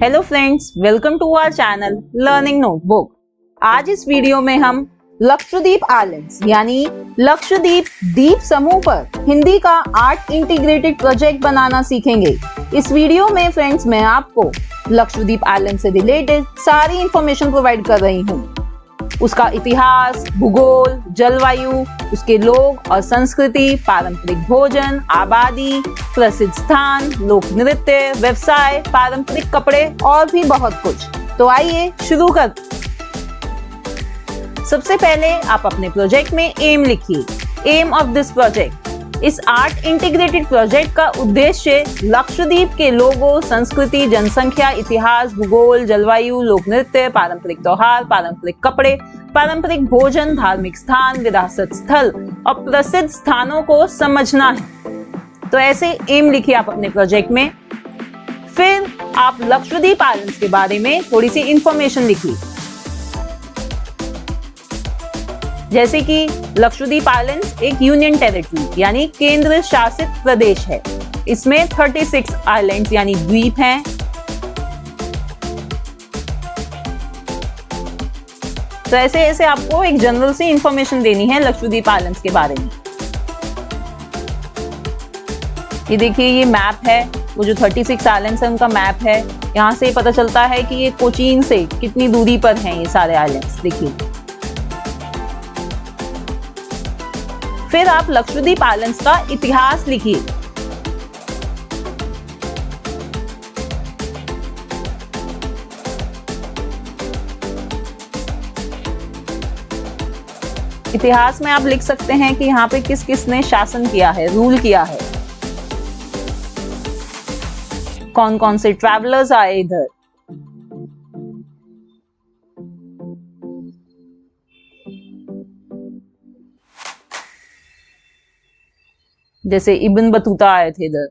Hello friends, welcome to our channel learning notebook. आज इस video में हम लक्षद्वीप आइलैंड्स यानी लक्षद्वीप द्वीप समूह पर हिंदी का आर्ट इंटीग्रेटेड प्रोजेक्ट बनाना सीखेंगे। इस वीडियो में फ्रेंड्स मैं आपको लक्षद्वीप आइलैंड से रिलेटेड सारी इंफॉर्मेशन प्रोवाइड कर रही हूँ। उसका इतिहास, भूगोल, जलवायु, उसके लोग और संस्कृति, पारंपरिक भोजन, आबादी, प्रसिद्ध स्थान, लोक नृत्य, व्यवसाय, पारंपरिक कपड़े और भी बहुत कुछ। तो आइए शुरू कर। सबसे पहले आप अपने प्रोजेक्ट में एम लिखिए। Aim of this project. इस आर्ट इंटीग्रेटेड प्रोजेक्ट का उद्देश्य लक्षद्वीप के लोगों, संस्कृति, जनसंख्या, इतिहास, भूगोल, जलवायु, लोक नृत्य, पारंपरिक त्योहार, पारंपरिक कपड़े, पारंपरिक भोजन, धार्मिक स्थान, विरासत स्थल और प्रसिद्ध स्थानों को समझना है। तो ऐसे एम लिखिए आप अपने प्रोजेक्ट में। फिर आप लक्षद्वीप आइलैंड्स के बारे में थोड़ी सी इंफॉर्मेशन लिखिए, जैसे कि लक्षद्वीप आइलैंड्स एक यूनियन टेरिटरी यानी केंद्र शासित प्रदेश है। इसमें 36 आइलैंड्स यानी द्वीप हैं। तो ऐसे आपको एक जनरल सी इंफॉर्मेशन देनी है लक्षद्वीप आइलैंड्स के बारे में। ये देखिए, ये मैप है, वो जो 36 आइलैंड्स है उनका मैप है। यहाँ से पता चलता है कि ये कोचीन से कितनी दूरी पर हैं ये सारे आइलैंड्स। देखिए, फिर आप लक्षद्वीप आइलैंड्स का इतिहास लिखिए। इतिहास में आप लिख सकते हैं कि यहाँ पे किस किस ने शासन किया है, रूल किया है, कौन कौन से ट्रैवलर्स आए इधर। जैसे इब्न बतूता आए थे इधर।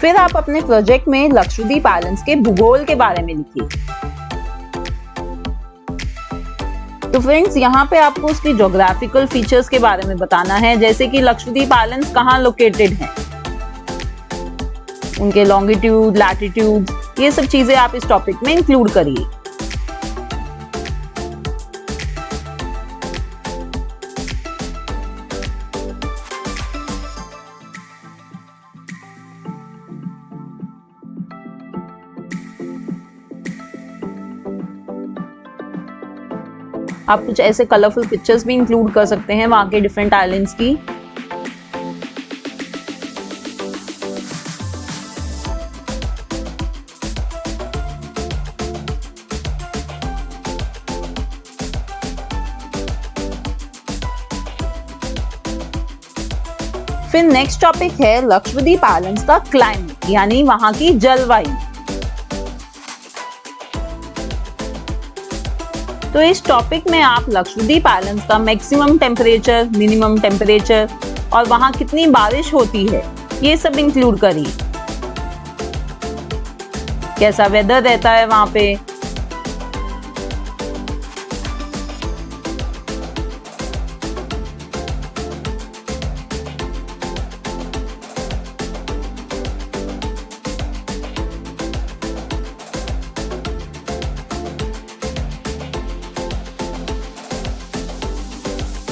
फिर आप अपने प्रोजेक्ट में लक्षद्वीप आइलैंड्स के भूगोल के बारे में लिखिए। तो फ्रेंड्स, यहाँ पे आपको उसकी ज्योग्राफिकल फीचर्स के बारे में बताना है, जैसे कि लक्षद्वीप आइलैंड्स कहाँ लोकेटेड हैं, उनके लॉन्गिट्यूड, लैटिट्यूड, ये सब चीजें आप इस टॉपिक में इंक्लूड करिए। आप कुछ ऐसे कलरफुल पिक्चर्स भी इंक्लूड कर सकते हैं वहां के डिफरेंट आइलैंड्स की। फिर नेक्स्ट टॉपिक है लक्षद्वीप आइलैंड्स का क्लाइमेट यानी वहां की जलवायु। तो इस टॉपिक में आप लक्षद्वीप आइलैंड्स का मैक्सिमम टेम्परेचर, मिनिमम टेम्परेचर और वहां कितनी बारिश होती है ये सब इंक्लूड करिए। कैसा वेदर रहता है वहां पे।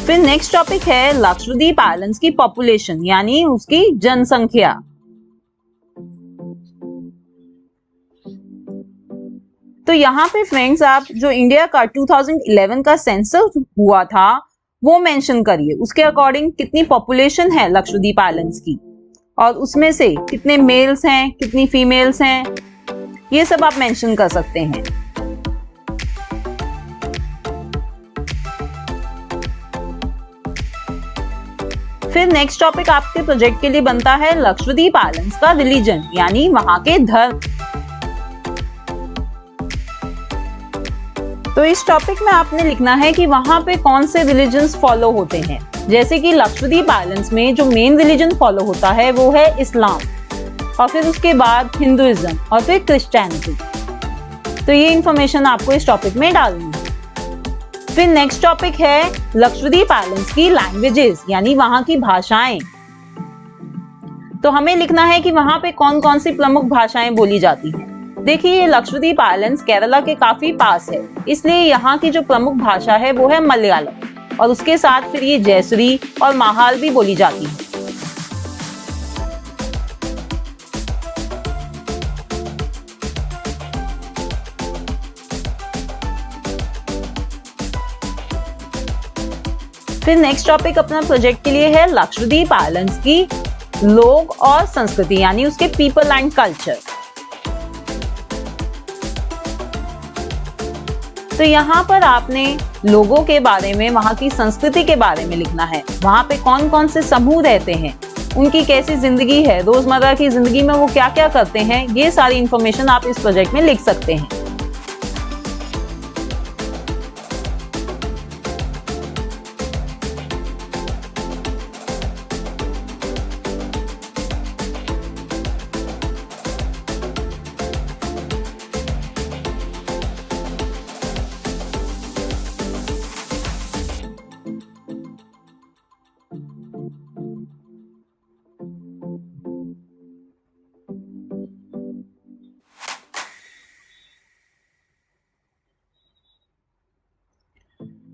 फिर नेक्स्ट टॉपिक है लक्षद्वीप आइलैंड्स की पॉपुलेशन यानी उसकी जनसंख्या। तो यहाँ पे फ्रेंड्स आप जो इंडिया का 2011 का सेंसस हुआ था वो मेंशन करिए। उसके अकॉर्डिंग कितनी पॉपुलेशन है लक्षद्वीप आइलैंड्स की और उसमें से कितने मेल्स हैं, कितनी फीमेल्स हैं, ये सब आप मेंशन कर सकते हैं। फिर नेक्स्ट टॉपिक आपके प्रोजेक्ट के लिए बनता है लक्षद्वीप आइलैंड्स का रिलीजन यानी वहां के धर्म। तो इस टॉपिक में आपने लिखना है कि वहां पे कौन से रिलीजन्स फॉलो होते हैं। जैसे कि लक्षद्वीप आइलैंड्स में जो मेन रिलीजन फॉलो होता है वो है इस्लाम। और फिर उसके बाद हिंदुइज्म और फिर क्रिश्चियनिटी। तो ये इंफॉर्मेशन आपको इस टॉपिक में डालनी है। फिर नेक्स्ट टॉपिक है लक्षद्वीप आइलैंड्स की लैंग्वेजेस यानी वहां की भाषाएं। तो हमें लिखना है कि वहां पे कौन कौन सी प्रमुख भाषाएं बोली जाती हैं। देखिए ये लक्षद्वीप आइलैंड्स केरला के काफी पास है, इसलिए यहाँ की जो प्रमुख भाषा है वो है मलयालम और उसके साथ फिर ये जयसरी और माहाल भी बोली जाती है। फिर नेक्स्ट टॉपिक अपना प्रोजेक्ट के लिए है लक्षद्वीप आइलैंड्स की लोग और संस्कृति यानी उसके पीपल एंड कल्चर। तो यहाँ पर आपने लोगों के बारे में, वहां की संस्कृति के बारे में लिखना है। वहां पे कौन कौन से समूह रहते हैं, उनकी कैसी जिंदगी है, रोजमर्रा की जिंदगी में वो क्या क्या करते हैं, ये सारी इंफॉर्मेशन आप इस प्रोजेक्ट में लिख सकते हैं।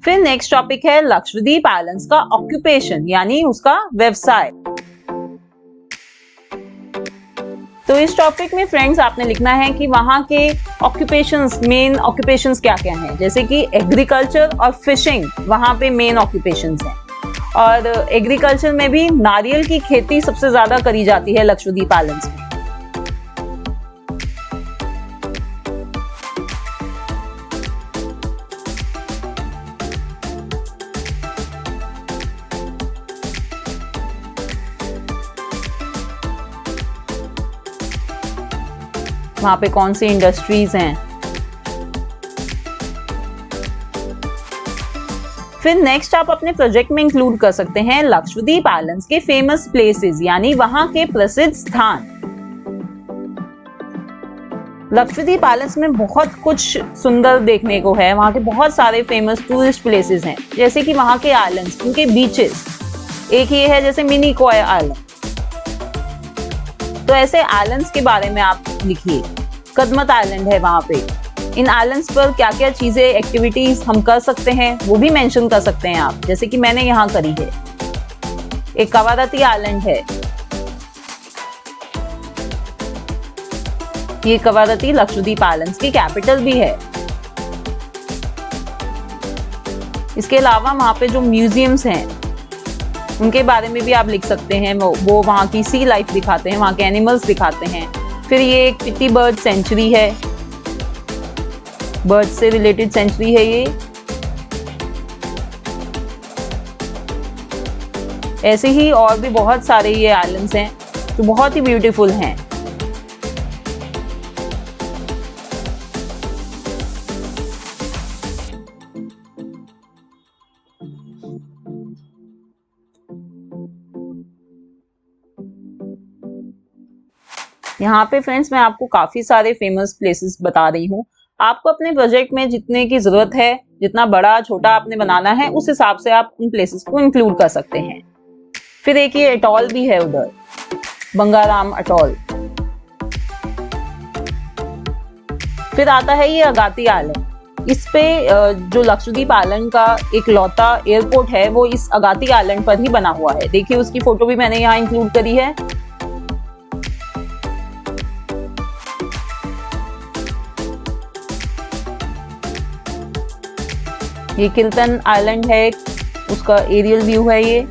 फिर नेक्स्ट टॉपिक है लक्षद्वीप आइलैंड्स का ऑक्यूपेशन यानी उसका व्यवसाय। तो इस टॉपिक में फ्रेंड्स आपने लिखना है कि वहां के ऑक्यूपेशंस, मेन ऑक्यूपेशंस क्या क्या हैं, जैसे कि एग्रीकल्चर और फिशिंग वहां पे मेन ऑक्यूपेशंस हैं। और एग्रीकल्चर में भी नारियल की खेती सबसे ज्यादा करी जाती है लक्षद्वीप आइलैंड्स में। वहां पे कौन सी इंडस्ट्रीज हैं। फिर नेक्स्ट आप अपने प्रोजेक्ट में इंक्लूड कर सकते हैं लक्षद्वीप आइलैंड्स के फेमस प्लेसेस यानी वहां के प्रसिद्ध स्थान। लक्षद्वीप आइलैंड्स में बहुत कुछ सुंदर देखने को है, वहां के बहुत सारे फेमस टूरिस्ट प्लेसेस हैं, जैसे कि वहां के आइलैंड्स, उनके बीचेस। एक ये है जैसे मिनिकॉय आइलैंड। तो ऐसे आइलैंड्स के बारे में आप लिखिए। कदमत आइलैंड है वहां पे, इन आइलैंड्स पर क्या क्या चीजें, एक्टिविटीज हम कर सकते हैं वो भी मेंशन कर सकते हैं आप, जैसे कि मैंने यहाँ करी है। एक कवारती आइलैंड है, ये कवारती लक्षद्वीप आइलैंड्स की कैपिटल भी है। इसके अलावा वहां पे जो म्यूजियम्स हैं उनके बारे में भी आप लिख सकते हैं। वो वहाँ की सी लाइफ दिखाते हैं, वहाँ के एनिमल्स दिखाते हैं। फिर ये एक पिटी बर्ड सेंचुरी है, बर्ड से रिलेटेड सेंचुरी है ये। ऐसे ही और भी बहुत सारे ये आइलैंड्स हैं जो बहुत ही ब्यूटीफुल हैं। यहाँ पे फ्रेंड्स मैं आपको काफी सारे फेमस प्लेसेस बता रही हूँ। आपको अपने प्रोजेक्ट में जितने की जरूरत है, जितना बड़ा छोटा आपने बनाना है, उस हिसाब से आप उन प्लेसेस को इंक्लूड कर सकते हैं। फिर एक ये अटॉल भी है उधर, बंगाराम अटॉल। फिर आता है ये अगाती आइलैंड। इस पे जो लक्षद्वीप आइलैंड का एक लौता एयरपोर्ट है वो इस अगाती आइलैंड पर ही बना हुआ है। देखिए उसकी फोटो भी मैंने यहाँ इंक्लूड करी है। ये किल्टन आइलैंड है, उसका एरियल व्यू है ये।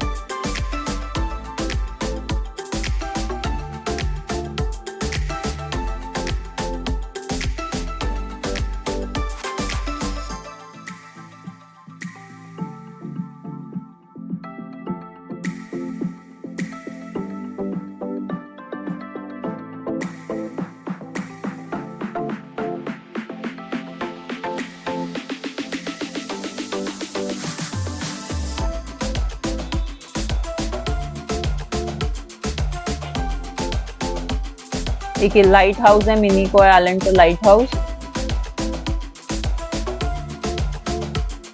एक ये लाइट हाउस है, मिनी कोय आइलैंड का लाइट हाउस।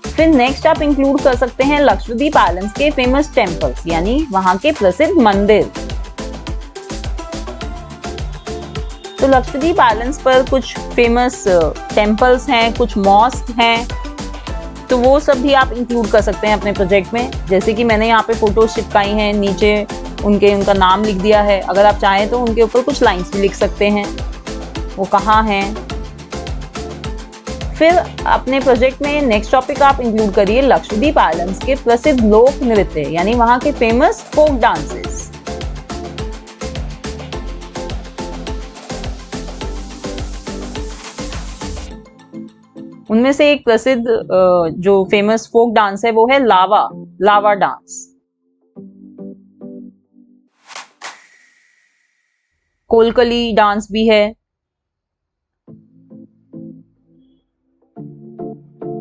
फिर नेक्स्ट आप इंक्लूड कर सकते हैं लक्षद्वीप आइलैंड्स के फेमस टेम्पल्स, यानी वहां के प्रसिद्ध मंदिर। तो लक्षद्वीप आइलैंड्स पर कुछ फेमस टेम्पल्स हैं, कुछ मॉस्क हैं, तो वो सब भी आप इंक्लूड कर सकते हैं अपने प्रोजेक्ट में। जैसे कि मैंने यहाँ पे फोटोज चिपकाई हैं, नीचे उनका नाम लिख दिया है। अगर आप चाहें तो उनके ऊपर कुछ लाइंस भी लिख सकते हैं, वो कहाँ हैं। फिर अपने प्रोजेक्ट में नेक्स्ट टॉपिक आप इंक्लूड करिए लक्षद्वीप आइलैंड्स के प्रसिद्ध लोक नृत्य, यानी वहाँ के फेमस फोक डांसेस। उनमें से एक प्रसिद्ध जो फेमस फोक डांस है वो है लावा डांस। कोलकली डांस भी है।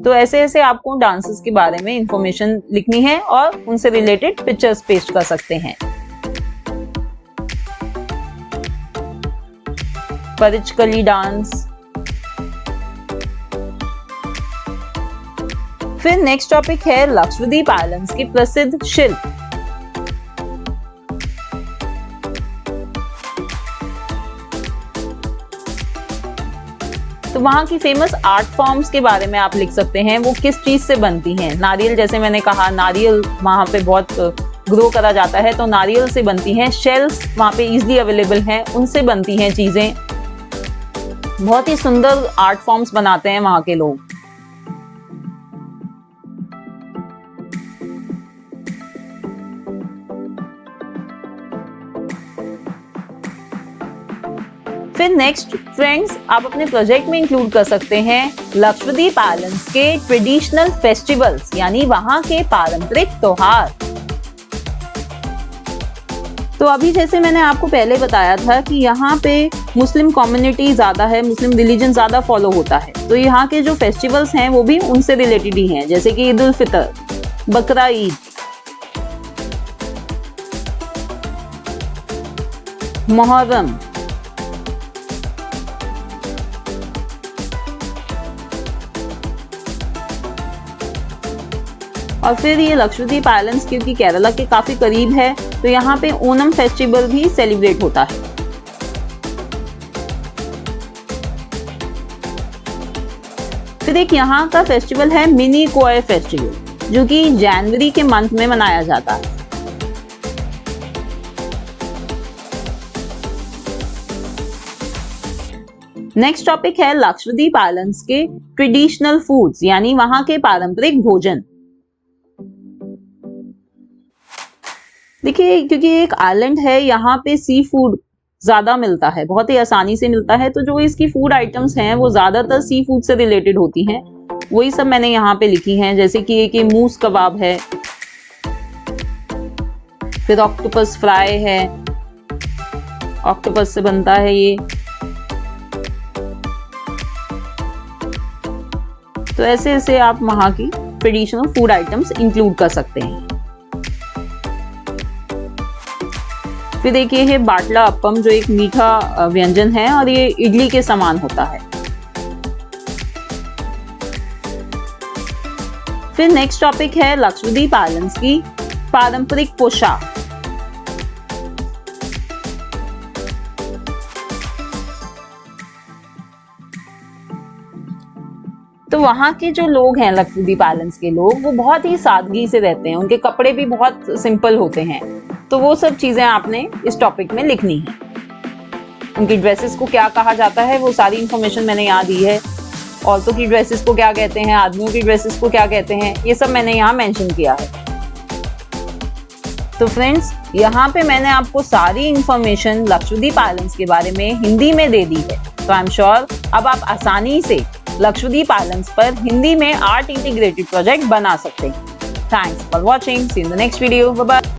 तो ऐसे ऐसे आपको डांसेस के बारे में इंफॉर्मेशन लिखनी है और उनसे रिलेटेड पिक्चर्स पेस्ट कर सकते हैं। परिचकली डांस। फिर नेक्स्ट टॉपिक है लक्षद्वीप आइलैंड्स के प्रसिद्ध शिल्प। तो वहां की फेमस आर्ट फॉर्म्स के बारे में आप लिख सकते हैं, वो किस चीज से बनती हैं। नारियल, जैसे मैंने कहा, नारियल वहां पे बहुत ग्रो करा जाता है, तो नारियल से बनती हैं। शेल्स वहां पे इजीली अवेलेबल हैं, उनसे बनती हैं चीजें। बहुत ही सुंदर आर्ट फॉर्म्स बनाते हैं वहां के लोग। फिर नेक्स्ट फ्रेंड्स, आप अपने प्रोजेक्ट में इंक्लूड कर सकते हैं लक्षद्वीप आइलैंड्स के ट्रेडिशनल फेस्टिवल्स, यानी वहां के पारंपरिक त्योहार। तो अभी जैसे मैंने आपको पहले बताया था कि यहाँ पे मुस्लिम कम्युनिटी ज्यादा है, मुस्लिम रिलीजन ज्यादा फॉलो होता है, तो यहाँ के जो फेस्टिवल्स हैं वो भी उनसे रिलेटेड ही हैं, जैसे कि ईद उल फितर, बकरा ईद, मुहर्रम। और फिर ये लक्षद्वीप आइलैंड्स क्योंकि केरला के काफी करीब है, तो यहाँ पे ओनम फेस्टिवल भी सेलिब्रेट होता है। फिर एक यहाँ का फेस्टिवल है मिनी कोय फेस्टिवल, जो कि जनवरी के मंथ में मनाया जाता है। नेक्स्ट टॉपिक है लक्षद्वीप आइलैंड्स के ट्रेडिशनल फूड्स, यानी वहां के पारंपरिक भोजन। देखिए, क्योंकि एक आइलैंड है, यहाँ पे सी फूड ज्यादा मिलता है, बहुत ही आसानी से मिलता है, तो जो इसकी फूड आइटम्स हैं वो ज्यादातर सी फूड से रिलेटेड होती हैं। वही सब मैंने यहाँ पे लिखी हैं, जैसे कि एक मूस कबाब है, फिर ऑक्टोपस फ्राई है, ऑक्टोपस से बनता है ये। तो ऐसे ऐसे आप वहाँ की ट्रेडिशनल फूड आइटम्स इंक्लूड कर सकते हैं। फिर देखिए है बाटला अप्पम, जो एक मीठा व्यंजन है और ये इडली के समान होता है। फिर नेक्स्ट टॉपिक है लक्षद्वीप आइलैंड्स की पारंपरिक पोशाक। तो वहाँ के जो लोग हैं, लक्षद्वीप आइलैंड्स के लोग, वो बहुत ही सादगी से रहते हैं, उनके कपड़े भी बहुत सिंपल होते हैं। तो वो सब चीजें आपने इस टॉपिक में लिखनी है। उनकी ड्रेसेस को क्या कहा जाता है, वो सारी इंफॉर्मेशन मैंने यहाँ दी है। औरतों की ड्रेसेस को क्या कहते हैं, आदमियों की ड्रेसेस को क्या कहते हैं, ये सब मैंने यहाँ मेंशन किया है। तो फ्रेंड्स, यहाँ पे मैंने आपको सारी इंफॉर्मेशन लक्षद्वीप आइलैंड्स के बारे में हिंदी में दे दी है। तो आई एम श्योर अब आप आसानी से लक्षद्वीप आइलैंड्स पर हिंदी में आर्ट इंटीग्रेटेड प्रोजेक्ट बना सकते हैं। Thanks for watching, see in the next video, bye bye.